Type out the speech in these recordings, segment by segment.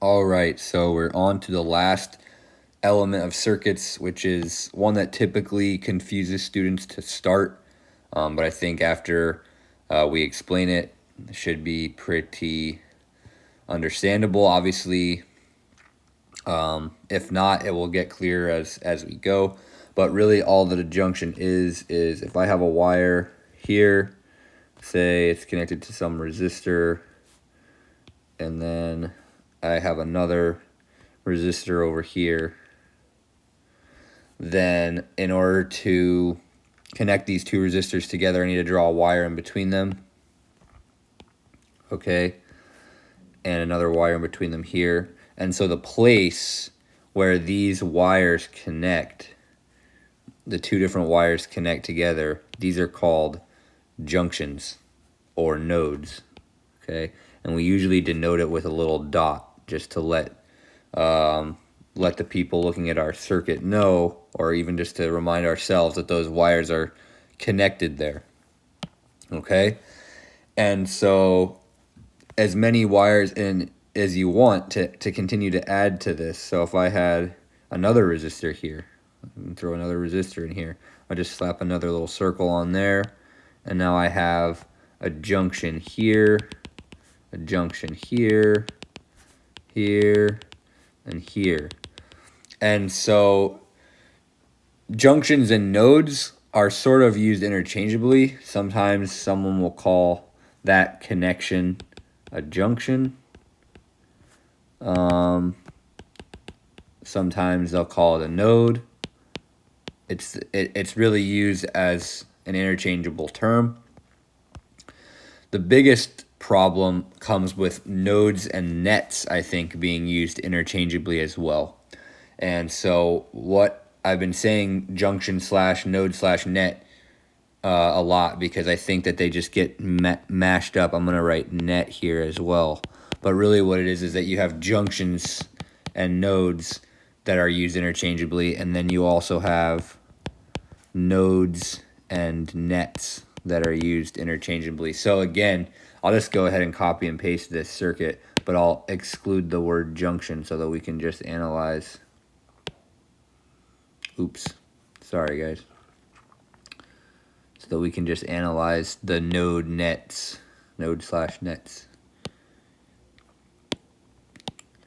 All right, so we're on to the last element of circuits, which is one that typically confuses students to start. But I think after we explain it, it should be pretty understandable. Obviously, if not, it will get clearer as we go. But really, all that a junction is if I have a wire here, say it's connected to some resistor, and then I have another resistor over here, then in order to connect these two resistors together, I need to draw a wire in between them. Okay, and another wire in between them here. And so the place where these wires connect, the two different wires connect together, these are called junctions or nodes. Okay, and we usually denote it with a little dot just to let the people looking at our circuit know, or even just to remind ourselves that those wires are connected there. Okay, and so as many wires in as you want to continue to add to this. So if I had another resistor here, throw another resistor in here, I just slap another little circle on there, and now I have a junction here, a junction here, here, and here. And so junctions and nodes are sort of used interchangeably. Sometimes someone will call that connection a junction. Sometimes they'll call it a node. It's really used as an interchangeable term. The biggest problem comes with nodes and nets, I think, being used interchangeably as well. And so what I've been saying junction / node / net a lot, because I think that they just get mashed up. I'm going to write net here as well. But really what it is that you have junctions and nodes that are used interchangeably, and then you also have nodes and nets that are used interchangeably. So again, I'll just go ahead and copy and paste this circuit, but I'll exclude the word junction so that we can just analyze. Oops, sorry guys. So that we can just analyze the node / nets.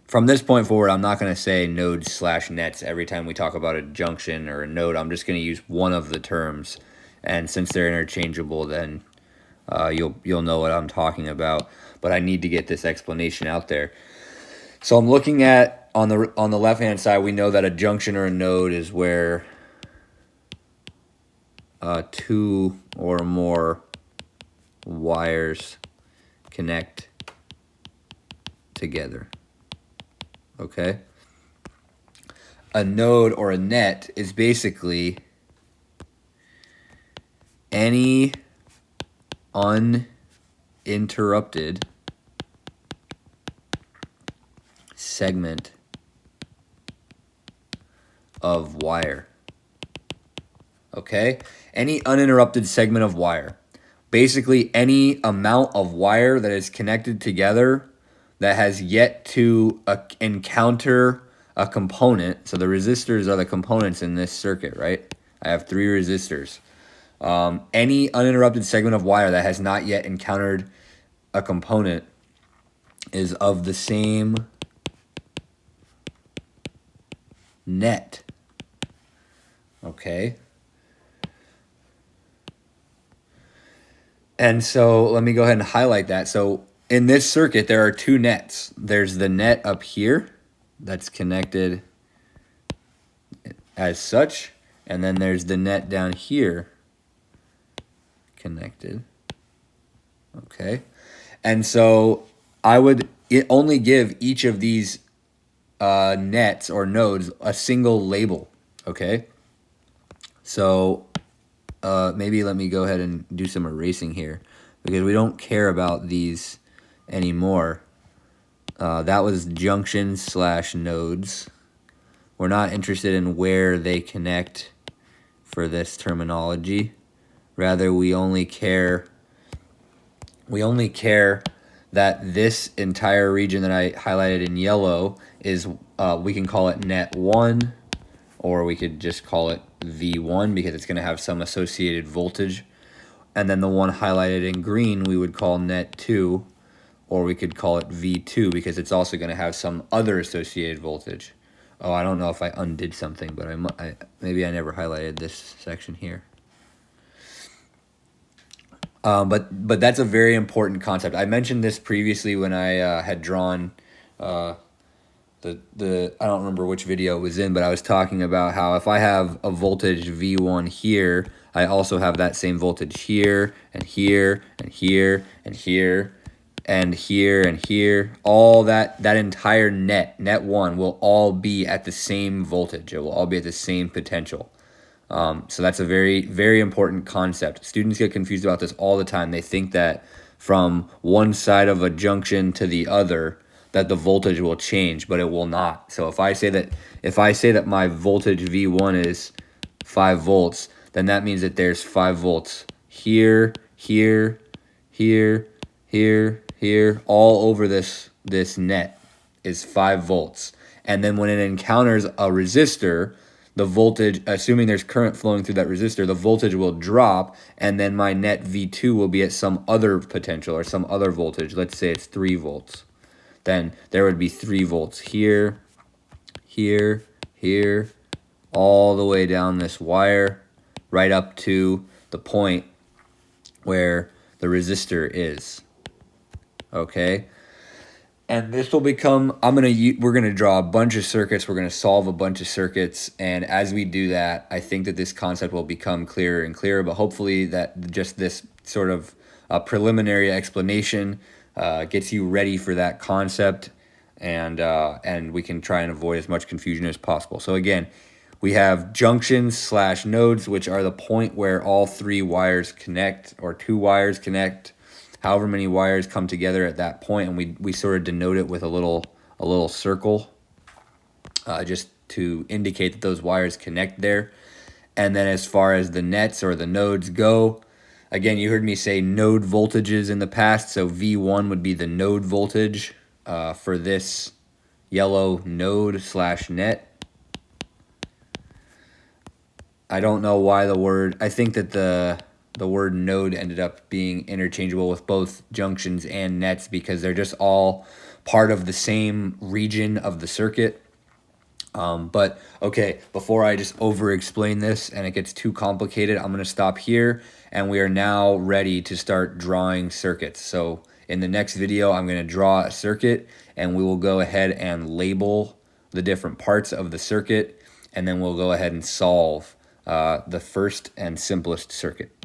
From this point forward, I'm not going to say nodes / nets every time we talk about a junction or a node. I'm just going to use one of the terms, and since they're interchangeable, then you'll know what I'm talking about. But I need to get this explanation out there. So I'm looking at on the left hand side, we know that a junction or a node is where two or more wires connect together. Okay? A node or a net is basically any uninterrupted segment of wire. Okay? Any uninterrupted segment of wire. Basically, any amount of wire that is connected together that has yet to encounter a component. So the resistors are the components in this circuit, right? I have 3 resistors. Any uninterrupted segment of wire that has not yet encountered a component is of the same net. Okay? And so let me go ahead and highlight that. So in this circuit, there are 2 nets. There's the net up here that's connected as such, and then there's the net down here connected. Okay? And so I would only give each of these nets or nodes a single label. Okay? So maybe let me go ahead and do some erasing here, because we don't care about these anymore. That was junctions / nodes. We're not interested in where they connect for this terminology. Rather, we only care that this entire region that I highlighted in yellow is, we can call it net 1, or we could just call it V1 because it's going to have some associated voltage. And then the one highlighted in green we would call net 2, or we could call it V2 because it's also going to have some other associated voltage. Oh, I don't know if I undid something, but maybe I never highlighted this section here. But that's a very important concept. I mentioned this previously when I had drawn the I don't remember which video it was in, but I was talking about how if I have a voltage V1 here, I also have that same voltage here and here and here and here and here and here. All that entire net 1 will all be at the same voltage. It will all be at the same potential. So that's a very, very important concept. Students get confused about this all the time. They think that from one side of a junction to the other, that the voltage will change, but it will not. So if I say that my voltage V1 is 5 volts, then that means that there's 5 volts here, here, here, here, here, all over this net is 5 volts. And then when it encounters a resistor, the voltage, assuming there's current flowing through that resistor, the voltage will drop, and then my net V2 will be at some other potential or some other voltage. Let's say it's 3 volts. Then there would be 3 volts here, here, here, all the way down this wire, right up to the point where the resistor is. Okay? And this will become, we're gonna draw a bunch of circuits, we're gonna solve a bunch of circuits, and as we do that, I think that this concept will become clearer and clearer, but hopefully that just this sort of preliminary explanation gets you ready for that concept, and we can try and avoid as much confusion as possible. So again, we have junctions/nodes, which are the point where all 3 wires connect, or 2 wires connect, however many wires come together at that point, and we sort of denote it with a little circle, just to indicate that those wires connect there. And then as far as the nets or the nodes go, again, you heard me say node voltages in the past, so V1 would be the node voltage for this yellow node/net. I don't know why I think that the word node ended up being interchangeable with both junctions and nets because they're just all part of the same region of the circuit. But okay, before I just over-explain this and it gets too complicated, I'm going to stop here, and we are now ready to start drawing circuits. So in the next video, I'm going to draw a circuit, and we will go ahead and label the different parts of the circuit, and then we'll go ahead and solve the first and simplest circuit.